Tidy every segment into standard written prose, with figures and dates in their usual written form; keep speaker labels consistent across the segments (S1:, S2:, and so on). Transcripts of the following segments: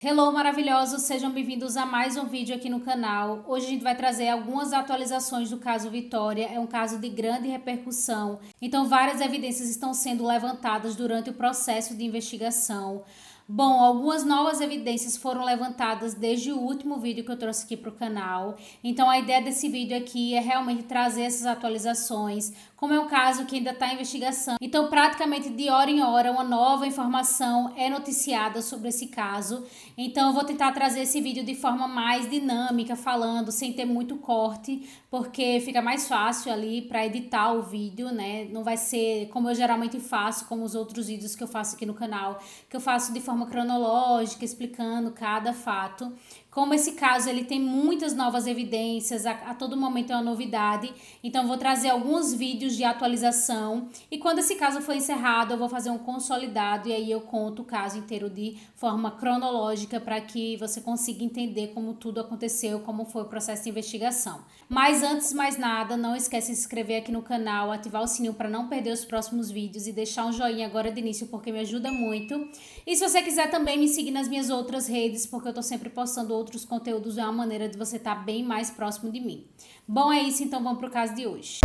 S1: Hello, maravilhosos! Sejam bem-vindos a mais um vídeo aqui no canal. Hoje a gente vai trazer algumas atualizações do caso Vitória. É um caso de grande repercussão, então várias evidências estão sendo levantadas durante o processo de investigação. Bom, algumas novas evidências foram levantadas desde o último vídeo que eu trouxe aqui para o canal. Então a ideia desse vídeo aqui é realmente trazer essas atualizações. Como é um caso que ainda está em investigação, então praticamente de hora em hora uma nova informação é noticiada sobre esse caso. Então eu vou tentar trazer esse vídeo de forma mais dinâmica, falando sem ter muito corte, porque fica mais fácil ali para editar o vídeo, né? Não vai ser como eu geralmente faço, como os outros vídeos que eu faço aqui no canal, que eu faço de forma cronológica, explicando cada fato. Como esse caso ele tem muitas novas evidências, a todo momento é uma novidade, então eu vou trazer alguns vídeos de atualização e quando esse caso for encerrado eu vou fazer um consolidado e aí eu conto o caso inteiro de forma cronológica para que você consiga entender como tudo aconteceu, como foi o processo de investigação. Mas antes de mais nada, não esquece de se inscrever aqui no canal, ativar o sininho para não perder os próximos vídeos e deixar um joinha agora de início porque me ajuda muito. E se você quiser também me seguir nas minhas outras redes, porque eu tô sempre postando outros conteúdos, é uma maneira de você estar bem mais próximo de mim. Bom, é isso, então vamos pro caso de hoje.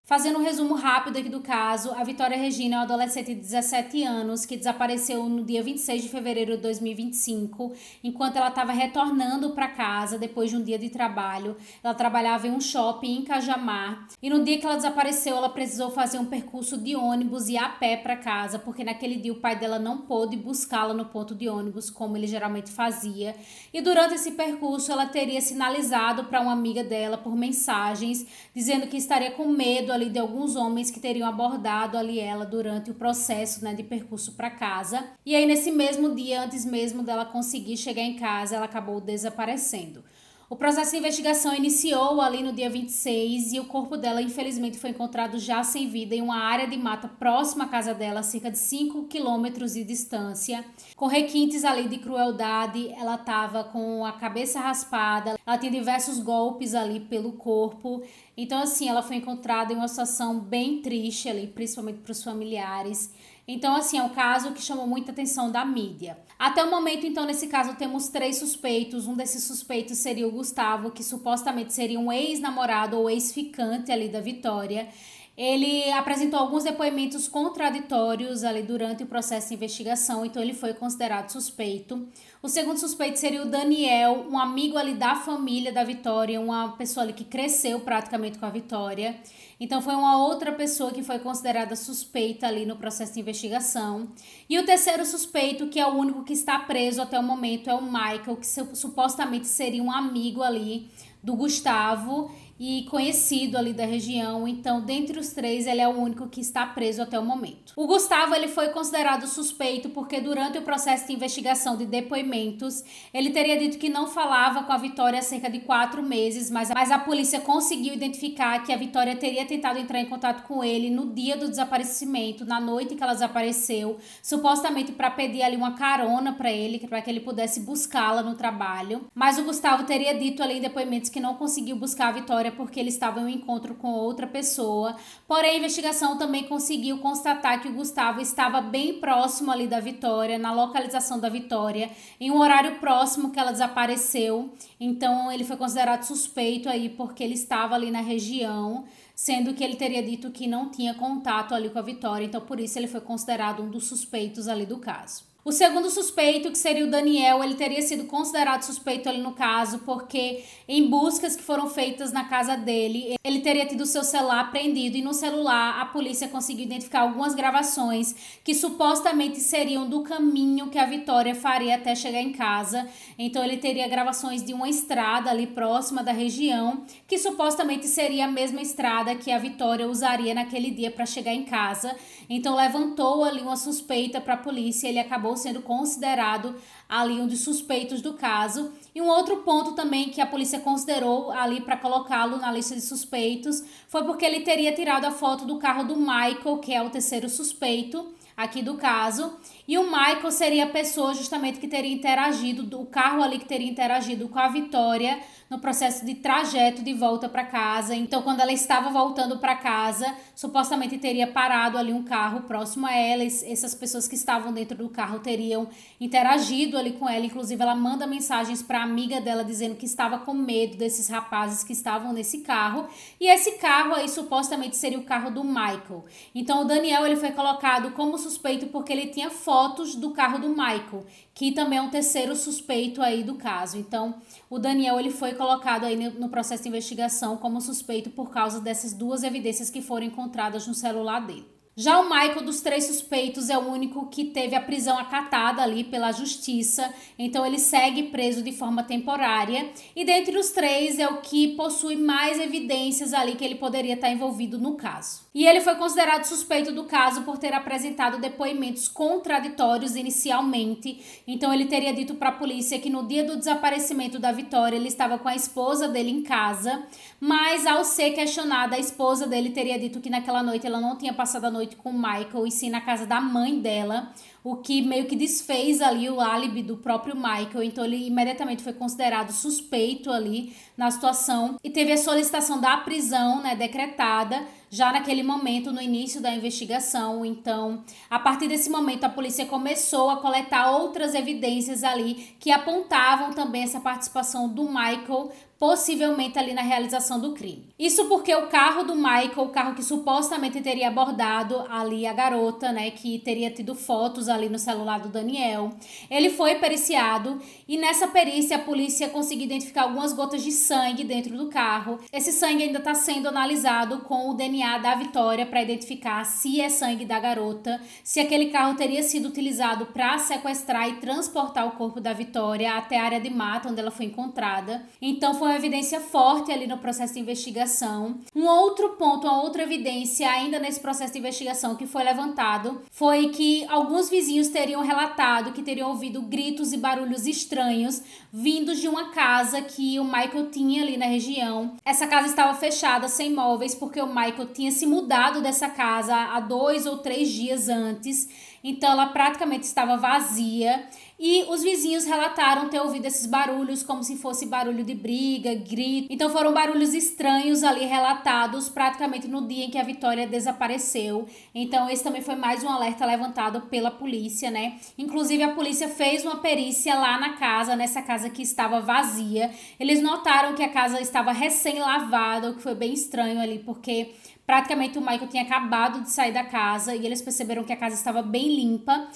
S1: Fazendo um resumo rápido aqui do caso, a Vitória Regina é uma adolescente de 17 anos que desapareceu no dia 26 de fevereiro de 2025, enquanto ela estava retornando para casa depois de um dia de trabalho. Ela trabalhava em um shopping em Cajamar e no dia que ela desapareceu, ela precisou fazer um percurso de ônibus e a pé para casa, porque naquele dia o pai dela não pôde buscá-la no ponto de ônibus, como ele geralmente fazia. E durante esse percurso, ela teria sinalizado para uma amiga dela por mensagens, dizendo que estaria com medo ali de alguns homens que teriam abordado ali ela durante o processo, né, de percurso para casa. E aí nesse mesmo dia, antes mesmo dela conseguir chegar em casa, ela acabou desaparecendo. O processo de investigação iniciou ali no dia 26 e o corpo dela, infelizmente, foi encontrado já sem vida em uma área de mata próxima à casa dela, a cerca de 5 quilômetros de distância, com requintes ali de crueldade. Ela estava com a cabeça raspada, ela tinha diversos golpes ali pelo corpo. Então, assim, ela foi encontrada em uma situação bem triste ali, principalmente para os familiares. Então, assim, é um caso que chamou muita atenção da mídia. Até o momento, então, nesse caso, temos 3 suspeitos. Um desses suspeitos seria o Gustavo, que supostamente seria um ex-namorado ou ex-ficante ali da Vitória. Ele apresentou alguns depoimentos contraditórios ali durante o processo de investigação, então ele foi considerado suspeito. O segundo suspeito seria o Daniel, um amigo ali da família da Vitória, uma pessoa ali que cresceu praticamente com a Vitória. Então foi uma outra pessoa que foi considerada suspeita ali no processo de investigação. E o terceiro suspeito, que é o único que está preso até o momento, é o Michael, que supostamente seria um amigo ali do Gustavo e conhecido ali da região. Então, dentre os 3, ele é o único que está preso até o momento. O Gustavo, ele foi considerado suspeito porque durante o processo de investigação de depoimentos, ele teria dito que não falava com a Vitória há cerca de 4 meses, mas a polícia conseguiu identificar que a Vitória teria tentado entrar em contato com ele no dia do desaparecimento, na noite que ela desapareceu, supostamente para pedir ali uma carona para ele, para que ele pudesse buscá-la no trabalho. Mas o Gustavo teria dito ali em depoimentos que não conseguiu buscar a Vitória porque ele estava em um encontro com outra pessoa. Porém, a investigação também conseguiu constatar que o Gustavo estava bem próximo ali da Vitória, na localização da Vitória, em um horário próximo que ela desapareceu. Então, ele foi considerado suspeito aí porque ele estava ali na região, sendo que ele teria dito que não tinha contato ali com a Vitória. Então, por isso ele foi considerado um dos suspeitos ali do caso. O segundo suspeito, que seria o Daniel, ele teria sido considerado suspeito ali no caso porque em buscas que foram feitas na casa dele, ele teria tido seu celular apreendido e no celular a polícia conseguiu identificar algumas gravações que supostamente seriam do caminho que a Vitória faria até chegar em casa. Então ele teria gravações de uma estrada ali próxima da região, que supostamente seria a mesma estrada que a Vitória usaria naquele dia para chegar em casa. Então levantou ali uma suspeita para a polícia, ele acabou sendo considerado ali um dos suspeitos do caso. E um outro ponto também que a polícia considerou ali para colocá-lo na lista de suspeitos foi porque ele teria tirado a foto do carro do Michael, que é o terceiro suspeito aqui do caso. E o Michael seria a pessoa justamente que teria interagido, o carro ali que teria interagido com a Vitória no processo de trajeto de volta para casa. Então, quando ela estava voltando para casa, supostamente teria parado ali um carro próximo a ela. Essas pessoas que estavam dentro do carro teriam interagido ali com ela. Inclusive, ela manda mensagens para a amiga dela dizendo que estava com medo desses rapazes que estavam nesse carro. E esse carro aí supostamente seria o carro do Michael. Então, o Daniel ele foi colocado como suspeito porque ele tinha fotos do carro do Michael, que também é um terceiro suspeito aí do caso. Então, o Daniel ele foi colocado aí no processo de investigação como suspeito por causa dessas duas evidências que foram encontradas no celular dele. Já o Michael, dos 3 suspeitos, é o único que teve a prisão acatada ali pela justiça, então ele segue preso de forma temporária, e dentre os 3 é o que possui mais evidências ali que ele poderia estar envolvido no caso. E ele foi considerado suspeito do caso por ter apresentado depoimentos contraditórios inicialmente, então ele teria dito para a polícia que no dia do desaparecimento da Vitória ele estava com a esposa dele em casa, mas ao ser questionada, a esposa dele teria dito que naquela noite ela não tinha passado a noite com o Michael e sim na casa da mãe dela, o que meio que desfez ali o álibi do próprio Michael. Então ele imediatamente foi considerado suspeito ali na situação e teve a solicitação da prisão, né, decretada já naquele momento, no início da investigação. Então, a partir desse momento, a polícia começou a coletar outras evidências ali que apontavam também essa participação do Michael, possivelmente ali na realização do crime. Isso porque o carro do Michael, o carro que supostamente teria abordado ali a garota, né, que teria tido fotos ali no celular do Daniel, ele foi periciado e nessa perícia a polícia conseguiu identificar algumas gotas de sangue dentro do carro. Esse sangue ainda está sendo analisado com o DNA da Vitória para identificar se é sangue da garota, se aquele carro teria sido utilizado para sequestrar e transportar o corpo da Vitória até a área de mata onde ela foi encontrada. Então foi uma evidência forte ali no processo de investigação. Um outro ponto, uma outra evidência ainda nesse processo de investigação que foi levantado foi que alguns vizinhos teriam relatado que teriam ouvido gritos e barulhos estranhos vindos de uma casa que o Michael tinha ali na região. Essa casa estava fechada, sem móveis, porque o Michael tinha se mudado dessa casa há 2 ou 3 dias antes. Então ela praticamente estava vazia e os vizinhos relataram ter ouvido esses barulhos como se fosse barulho de briga, grito. Então foram barulhos estranhos ali relatados praticamente no dia em que a Vitória desapareceu. Então esse também foi mais um alerta levantado pela polícia, né? Inclusive a polícia fez uma perícia lá na casa, nessa casa que estava vazia. Eles notaram que a casa estava recém-lavada, o que foi bem estranho ali, porque praticamente o Michael tinha acabado de sair da casa e eles perceberam que a casa estava bem limpa.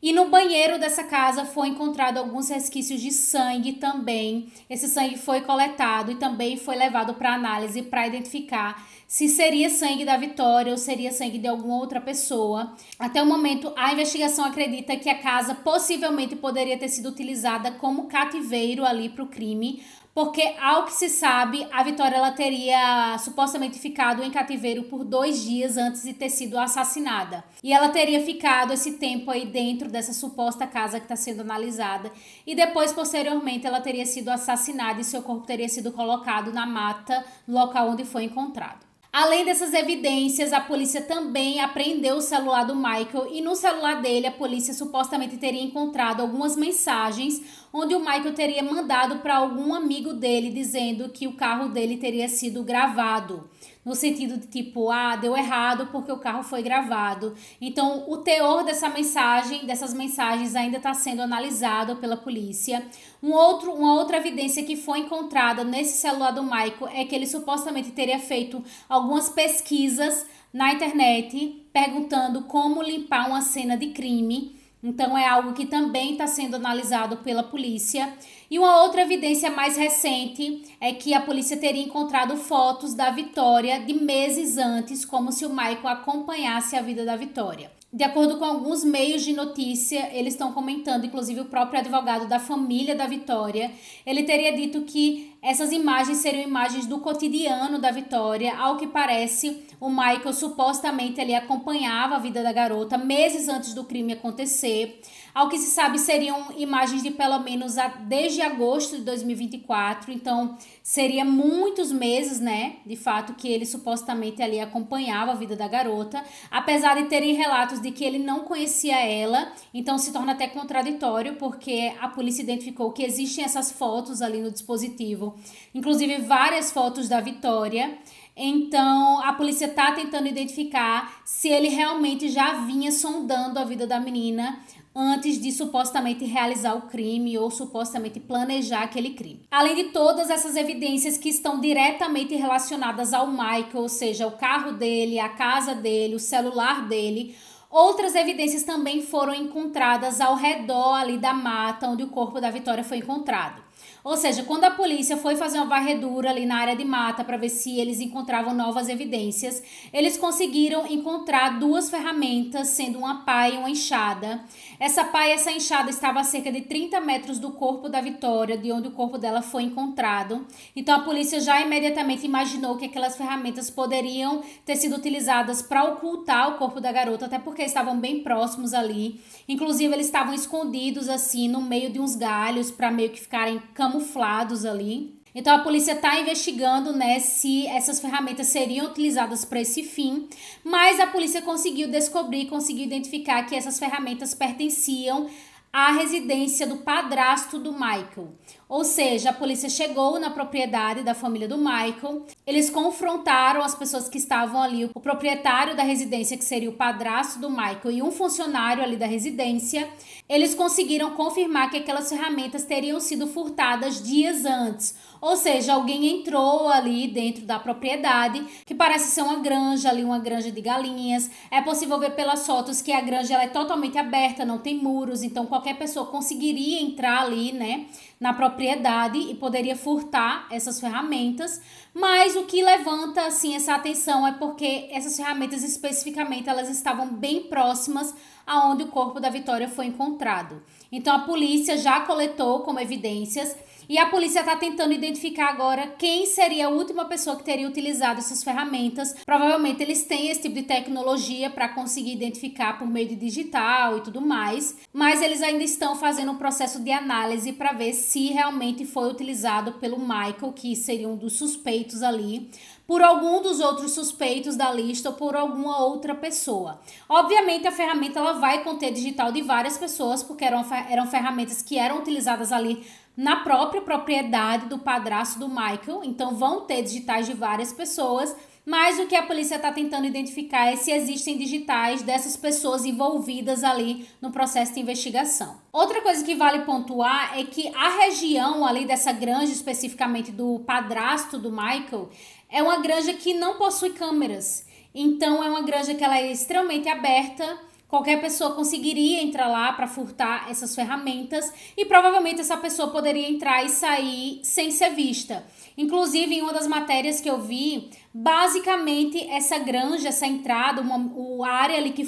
S1: E no banheiro dessa casa foi encontrado alguns resquícios de sangue também. Esse sangue foi coletado e também foi levado para análise para identificar se seria sangue da Vitória ou seria sangue de alguma outra pessoa. Até o momento, a investigação acredita que a casa possivelmente poderia ter sido utilizada como cativeiro ali para o crime, porque, ao que se sabe, a Vitória ela teria supostamente ficado em cativeiro por 2 dias antes de ter sido assassinada. E ela teria ficado esse tempo aí dentro dessa suposta casa que está sendo analisada. E depois, posteriormente, ela teria sido assassinada e seu corpo teria sido colocado na mata, no local onde foi encontrado. Além dessas evidências, a polícia também apreendeu o celular do Michael e no celular dele a polícia supostamente teria encontrado algumas mensagens onde o Michael teria mandado para algum amigo dele dizendo que o carro dele teria sido gravado. No sentido de tipo, deu errado porque o carro foi gravado. Então, o teor dessas mensagens ainda está sendo analisado pela polícia. Uma outra evidência que foi encontrada nesse celular do Michael é que ele supostamente teria feito algumas pesquisas na internet perguntando como limpar uma cena de crime. Então é algo que também está sendo analisado pela polícia. E uma outra evidência mais recente é que a polícia teria encontrado fotos da Vitória de meses antes, como se o Michael acompanhasse a vida da Vitória. De acordo com alguns meios de notícia, eles estão comentando, inclusive o próprio advogado da família da Vitória, ele teria dito que essas imagens seriam imagens do cotidiano da Vitória. Ao que parece, o Michael supostamente ele acompanhava a vida da garota meses antes do crime acontecer. Ao que se sabe, seriam imagens de pelo menos desde desde agosto de 2024, então seria muitos meses, né, de fato, que ele supostamente ali acompanhava a vida da garota, apesar de terem relatos de que ele não conhecia ela, então se torna até contraditório, porque a polícia identificou que existem essas fotos ali no dispositivo, inclusive várias fotos da Vitória. Então, a polícia tá tentando identificar se ele realmente já vinha sondando a vida da menina antes de supostamente realizar o crime ou supostamente planejar aquele crime. Além de todas essas evidências que estão diretamente relacionadas ao Michael, ou seja, o carro dele, a casa dele, o celular dele, outras evidências também foram encontradas ao redor ali da mata onde o corpo da Vitória foi encontrado. Ou seja, quando a polícia foi fazer uma varredura ali na área de mata para ver se eles encontravam novas evidências, eles conseguiram encontrar duas ferramentas, sendo uma pá e uma enxada. Essa pá e essa enxada estava a cerca de 30 metros do corpo da Vitória, de onde o corpo dela foi encontrado. Então a polícia já imediatamente imaginou que aquelas ferramentas poderiam ter sido utilizadas para ocultar o corpo da garota, até porque estavam bem próximos ali. Inclusive eles estavam escondidos assim no meio de uns galhos para meio que ficarem camuflados ali. Então a polícia está investigando, né, se essas ferramentas seriam utilizadas para esse fim, mas a polícia conseguiu descobrir, conseguiu identificar que essas ferramentas pertenciam à residência do padrasto do Michael. Ou seja, a polícia chegou na propriedade da família do Michael, eles confrontaram as pessoas que estavam ali, o proprietário da residência, que seria o padrasto do Michael, e um funcionário ali da residência. Eles conseguiram confirmar que aquelas ferramentas teriam sido furtadas dias antes. Ou seja, alguém entrou ali dentro da propriedade, que parece ser uma granja ali, uma granja de galinhas. É possível ver pelas fotos que a granja ela é totalmente aberta, não tem muros, então qualquer pessoa conseguiria entrar ali, né, na propriedade e poderia furtar essas ferramentas. Mas o que levanta assim essa atenção é porque essas ferramentas especificamente elas estavam bem próximas aonde o corpo da Vitória foi encontrado. Então a polícia já coletou como evidências e a polícia está tentando identificar agora quem seria a última pessoa que teria utilizado essas ferramentas. Provavelmente eles têm esse tipo de tecnologia para conseguir identificar por meio de digital e tudo mais, mas eles ainda estão fazendo um processo de análise para ver se realmente foi utilizado pelo Michael, que seria um dos suspeitos ali, por algum dos outros suspeitos da lista ou por alguma outra pessoa. Obviamente a ferramenta ela vai conter digital de várias pessoas, porque eram ferramentas que eram utilizadas ali na própria propriedade do padrasto do Michael, então vão ter digitais de várias pessoas, mas o que a polícia está tentando identificar é se existem digitais dessas pessoas envolvidas ali no processo de investigação. Outra coisa que vale pontuar é que a região ali dessa granja, especificamente do padrasto do Michael, é uma granja que não possui câmeras, então é uma granja que ela é extremamente aberta. Qualquer pessoa conseguiria entrar lá para furtar essas ferramentas e provavelmente essa pessoa poderia entrar e sair sem ser vista. Inclusive, em uma das matérias que eu vi, basicamente essa granja, essa entrada, a área ali que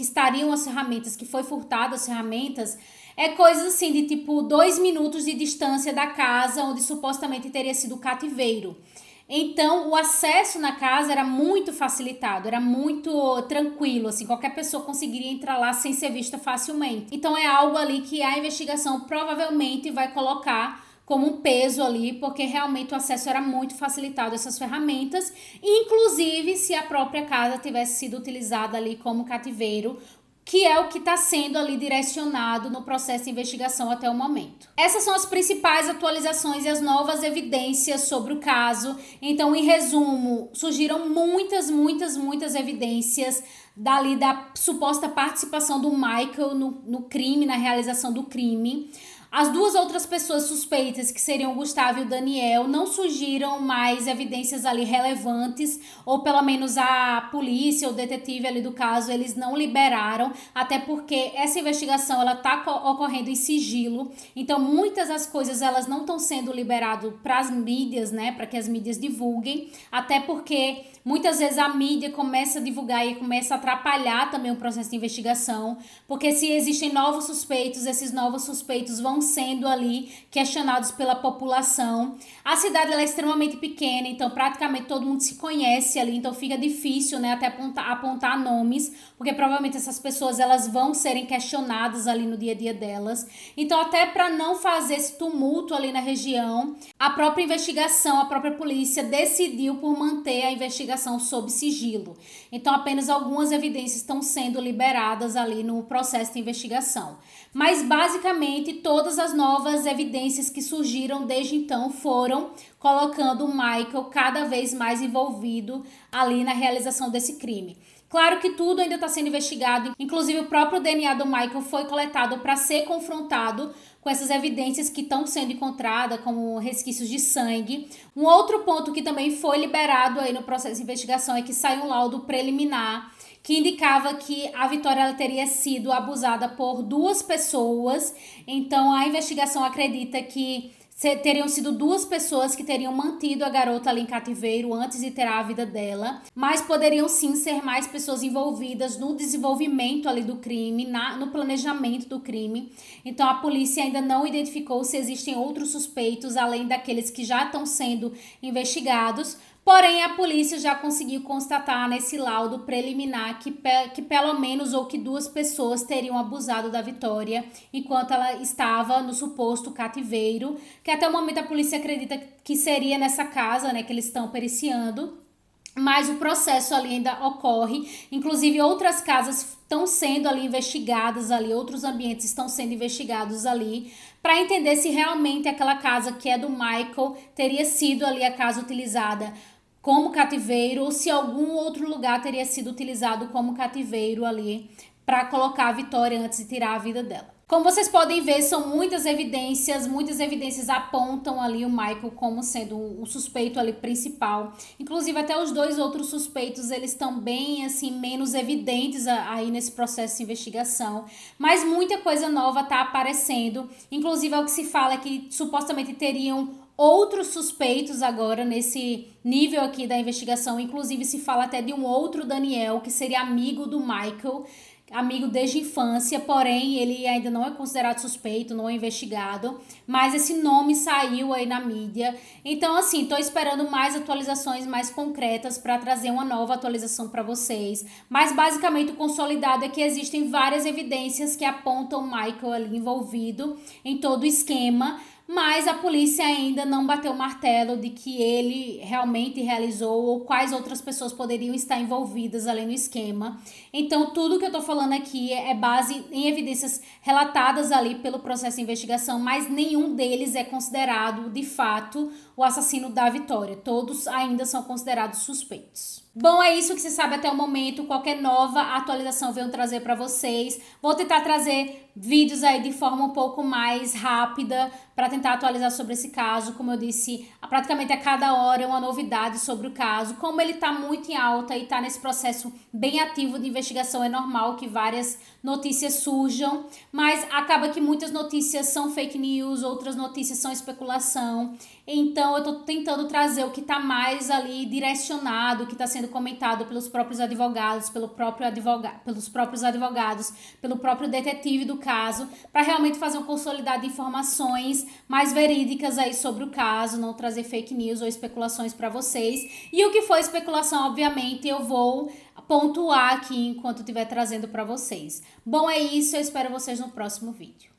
S1: estariam as ferramentas, que foi furtada as ferramentas, é coisa assim de tipo 2 minutos de distância da casa onde supostamente teria sido o cativeiro. Então, o acesso na casa era muito facilitado, era muito tranquilo, assim, qualquer pessoa conseguiria entrar lá sem ser vista facilmente. Então, é algo ali que a investigação provavelmente vai colocar como um peso ali, porque realmente o acesso era muito facilitado a essas ferramentas, inclusive se a própria casa tivesse sido utilizada ali como cativeiro, que é o que está sendo ali direcionado no processo de investigação até o momento. Essas são as principais atualizações e as novas evidências sobre o caso. Então, em resumo, surgiram muitas evidências dali da suposta participação do Michael no crime, na realização do crime. As duas outras pessoas suspeitas, que seriam o Gustavo e o Daniel, não surgiram mais evidências ali relevantes, ou pelo menos a polícia, o detetive ali do caso, eles não liberaram, até porque essa investigação ela está ocorrendo em sigilo, então muitas das coisas elas não estão sendo liberadas para as mídias, né, para que as mídias divulguem, até porque muitas vezes a mídia começa a divulgar e começa a atrapalhar também o processo de investigação, porque se existem novos suspeitos, esses novos suspeitos vão sendo ali questionados pela população. A cidade ela é extremamente pequena, então praticamente todo mundo se conhece ali, então fica difícil, né, até apontar nomes, porque provavelmente essas pessoas elas vão serem questionadas ali no dia a dia delas. Então até para não fazer esse tumulto ali na região, a própria investigação, a própria polícia decidiu por manter a investigação sob sigilo. Então apenas algumas evidências estão sendo liberadas ali no processo de investigação. Mas basicamente todas as novas evidências que surgiram desde então foram colocando o Michael cada vez mais envolvido ali na realização desse crime. Claro que tudo ainda está sendo investigado, inclusive o próprio DNA do Michael foi coletado para ser confrontado com essas evidências que estão sendo encontradas, como resquícios de sangue. Um outro ponto que também foi liberado aí no processo de investigação é que saiu um laudo preliminar que indicava que a Vitória ela teria sido abusada por 2 pessoas. Então a investigação acredita que teriam sido 2 pessoas que teriam mantido a garota ali em cativeiro antes de tirar a vida dela, mas poderiam sim ser mais pessoas envolvidas no desenvolvimento ali do crime, no planejamento do crime. Então a polícia ainda não identificou se existem outros suspeitos além daqueles que já estão sendo investigados. Porém, a polícia já conseguiu constatar nesse laudo preliminar que pelo menos ou que 2 pessoas teriam abusado da Vitória enquanto ela estava no suposto cativeiro, que até o momento a polícia acredita que seria nessa casa, né, que eles estão periciando. Mas o processo ali ainda ocorre, inclusive outras casas estão sendo ali investigadas ali, outros ambientes estão sendo investigados ali, para entender se realmente aquela casa que é do Michael teria sido ali a casa utilizada como cativeiro ou se algum outro lugar teria sido utilizado como cativeiro ali para colocar a Vitória antes de tirar a vida dela. Como vocês podem ver, são muitas evidências apontam ali o Michael como sendo o suspeito ali principal. Inclusive até os 2 outros suspeitos, eles estão bem assim, menos evidentes aí nesse processo de investigação. Mas muita coisa nova está aparecendo. Inclusive o que se fala é que supostamente teriam outros suspeitos agora nesse nível aqui da investigação. Inclusive se fala até de um outro Daniel, que seria amigo do Michael, amigo desde a infância, porém ele ainda não é considerado suspeito, não é investigado, mas esse nome saiu aí na mídia. Então assim, tô esperando mais atualizações mais concretas para trazer uma nova atualização para vocês, mas basicamente o consolidado é que existem várias evidências que apontam o Michael ali envolvido em todo o esquema, mas a polícia ainda não bateu o martelo de que ele realmente realizou ou quais outras pessoas poderiam estar envolvidas ali no esquema. Então, tudo que eu tô falando aqui é base em evidências relatadas ali pelo processo de investigação, mas nenhum deles é considerado, de fato, o assassino da Vitória. Todos ainda são considerados suspeitos. Bom, é isso que se sabe até o momento. Qualquer nova atualização eu venho trazer para vocês. Vou tentar trazer vídeos aí de forma um pouco mais rápida para tentar atualizar sobre esse caso. Como eu disse, praticamente a cada hora é uma novidade sobre o caso. Como ele está muito em alta e está nesse processo bem ativo de investigação, é normal que várias notícias surjam, mas acaba que muitas notícias são fake news, outras notícias são especulação. Então eu tô tentando trazer o que tá mais ali direcionado, o que tá sendo comentado pelos próprios advogados, pelos próprios advogados, pelo próprio detetive do caso, para realmente fazer um consolidado de informações mais verídicas aí sobre o caso, não trazer fake news ou especulações para vocês. E o que for especulação, obviamente, eu vou pontuar aqui enquanto eu estiver trazendo para vocês. Bom, é isso, eu espero vocês no próximo vídeo.